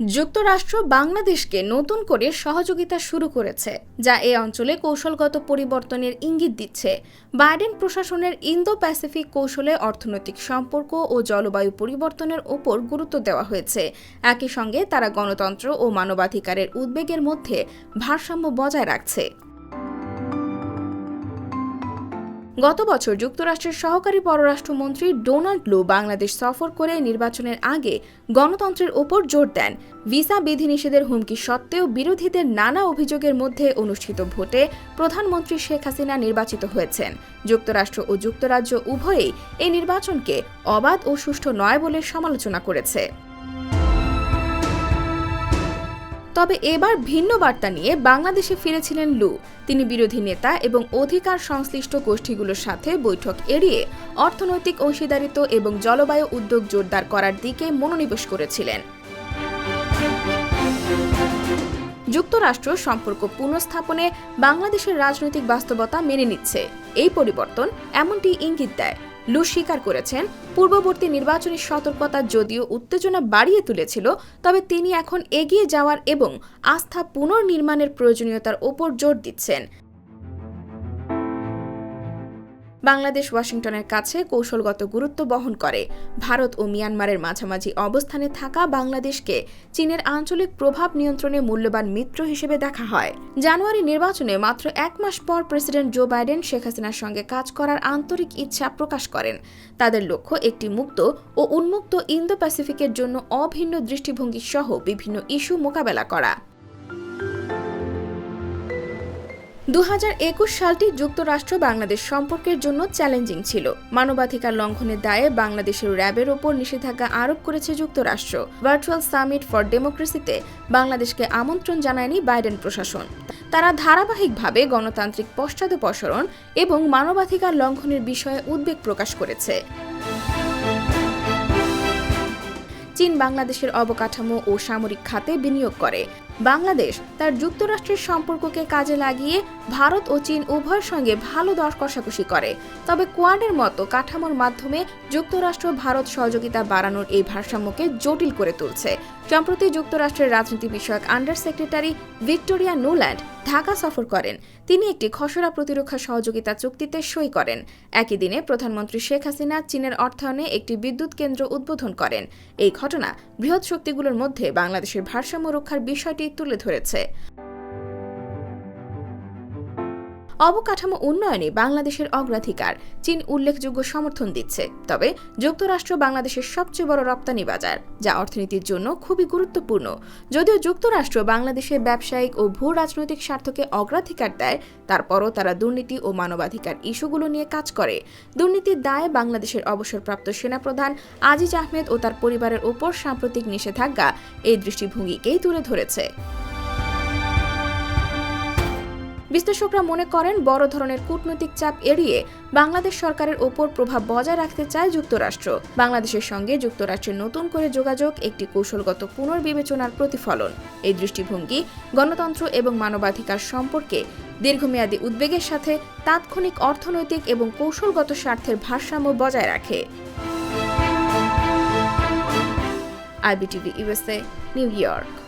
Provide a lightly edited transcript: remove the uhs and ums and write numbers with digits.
যুক্তরাষ্ট্র বাংলাদেশকে নতুন করে সহযোগিতা শুরু করেছে, যা এই অঞ্চলে কৌশলগত পরিবর্তনের ইঙ্গিত দিচ্ছে। বাইডেন প্রশাসনের ইন্দো প্যাসিফিক কৌশলে অর্থনৈতিক সম্পর্ক ও জলবায়ু পরিবর্তনের ওপর গুরুত্ব দেওয়া হয়েছে। একই সঙ্গে তারা গণতন্ত্র ও মানবাধিকারের উদ্বেগের মধ্যে ভারসাম্য বজায় রাখছে। গত বছর যুক্তরাষ্ট্রের সহকারী পররাষ্ট্রমন্ত্রী ডোনাল্ড লু বাংলাদেশ সফর করে নির্বাচনের আগে গণতন্ত্রের ওপর জোর দেন। ভিসা বিধিনিষেধের হুমকি সত্ত্বেও বিরোধীদের নানা অভিযোগের মধ্যে অনুষ্ঠিত ভোটে প্রধানমন্ত্রী শেখ হাসিনা নির্বাচিত হয়েছেন। যুক্তরাষ্ট্র ও যুক্তরাজ্য উভয়েই এই নির্বাচনকে অবাধ ও সুষ্ঠু নয় বলে সমালোচনা করেছে। তবে এবার ভিন্ন বার্তা নিয়ে বাংলাদেশে ফিরেছিলেন লু। তিনি বিরোধী নেতা এবং অধিকার সংশ্লিষ্ট গোষ্ঠীগুলোর সাথে বৈঠক এড়িয়ে অর্থনৈতিক অংশীদারিত্ব এবং জলবায়ু উদ্যোগ জোরদার করার দিকে মনোনিবেশ করেছিলেন। যুক্তরাষ্ট্র সম্পর্ক পুনঃস্থাপনে বাংলাদেশের রাজনৈতিক বাস্তবতা মেনে নিচ্ছে। এই পরিবর্তন এমনটি ইঙ্গিত দেয়। লু স্বীকার করেছেন, পূর্ববর্তী নির্বাচনী সতর্কতা যদিও উত্তেজনা বাড়িয়ে তুলেছিল, তবে তিনি এখন এগিয়ে যাওয়ার এবং আস্থা পুনর্নির্মাণের প্রয়োজনীয়তার ওপর জোর দিচ্ছেন। বাংলাদেশ ওয়াশিংটনের কাছে কৌশলগত গুরুত্ব বহন করে। ভারত ও মিয়ানমারের মাঝামাঝি অবস্থানে থাকা বাংলাদেশকে চীনের আঞ্চলিক প্রভাব নিয়ন্ত্রণে মূল্যবান মিত্র হিসেবে দেখা হয়। জানুয়ারি নির্বাচনে মাত্র এক মাস পর প্রেসিডেন্ট জো বাইডেন শেখ হাসিনার সঙ্গে কাজ করার আন্তরিক ইচ্ছা প্রকাশ করেন। তাদের লক্ষ্য একটি মুক্ত ও উন্মুক্ত ইন্দো প্যাসিফিকের জন্য অভিন্ন দৃষ্টিভঙ্গি সহ বিভিন্ন ইস্যু মোকাবেলা করা। 2021 সালটি যুক্তরাষ্ট্র বাংলাদেশ সম্পর্কের জন্য চ্যালেঞ্জিং ছিল। মানবাধিকার লঙ্ঘনের দায়ে বাংলাদেশের র্যাবের ওপর নিষেধাজ্ঞা আরোপ করেছে যুক্তরাষ্ট্র। ভার্চুয়াল সামিট ফর ডেমোক্রেসিতে বাংলাদেশকে আমন্ত্রণ জানায়নি বাইডেন প্রশাসন। তারা ধারাবাহিকভাবে গণতান্ত্রিক পশ্চাদপসরণ এবং মানবাধিকার লঙ্ঘনের বিষয়ে উদ্বেগ প্রকাশ করেছে। চীন বাংলাদেশের অবকাঠামো ও সামরিক খাতে বিনিয়োগ করে। বাংলাদেশ তার যুক্তরাষ্ট্রের সম্পর্ককে কাজে লাগিয়ে ভারত ও চীন উভয়ের সঙ্গে ভালো দর কষাকষি করে। তবে কোয়াডের মতো কাঠামোর মাধ্যমে যুক্তরাষ্ট্র ভারত সহযোগিতা বাড়ানোর এই ভারসাম্যকে জটিল করে তুলছে। সম্প্রতি যুক্তরাষ্ট্রের রাজনীতি বিষয়ক under secretary Victoria Nuland Dhaka সফর করেন। তিনি একটি খসড়া প্রতিরক্ষা সহযোগিতা চুক্তিতে সই করেন। একই দিনে প্রধানমন্ত্রী শেখ হাসিনা চীনের অর্থায়নে একটি বিদ্যুৎ কেন্দ্র উদ্বোধন করেন। এই ঘটনা বৃহৎ শক্তিগুলোর মধ্যে বাংলাদেশের ভারসাম্য রক্ষার বিষয়টি তুলে ধরেছে। অবকাঠামো উন্নয়নে বাংলাদেশের অগ্রাধিকার। চীন উল্লেখযোগ্য সমর্থন দিচ্ছে। তবে যুক্তরাষ্ট্র বাংলাদেশের সবচেয়ে বড় রপ্তানি বাজার, যা অর্থনীতির জন্য খুবই গুরুত্বপূর্ণ। যদিও যুক্তরাষ্ট্র বাংলাদেশের ব্যবসায়িক ও ভূ রাজনৈতিক স্বার্থকে অগ্রাধিকার দেয়, তারপরও তারা দুর্নীতি ও মানবাধিকার ইস্যুগুলো নিয়ে কাজ করে। দুর্নীতির দায়ে বাংলাদেশের অবসরপ্রাপ্ত সেনাপ্রধান আজিজ আহমেদ ও তার পরিবারের ওপর সাম্প্রতিক নিষেধাজ্ঞা এই দৃষ্টিভঙ্গিকেই তুলে ধরেছে। বিশ্লেষকরা মনে করেন, বড় ধরনের কূটনৈতিক চাপ এড়িয়ে বাংলাদেশ সরকারের ওপর প্রভাব বজায় রাখতে চায় যুক্তরাষ্ট্র। বাংলাদেশের সঙ্গে যুক্তরাষ্ট্রের নতুন করে যোগাযোগ একটি কৌশলগত পুনর্বিবেচনার প্রতিফলন। এই দৃষ্টিভঙ্গি গণতন্ত্র এবং মানবাধিকার সম্পর্কে দীর্ঘমেয়াদী উদ্বেগের সাথে তাৎক্ষণিক অর্থনৈতিক এবং কৌশলগত স্বার্থের ভারসাম্য বজায় রাখে। IBTV USA, new York.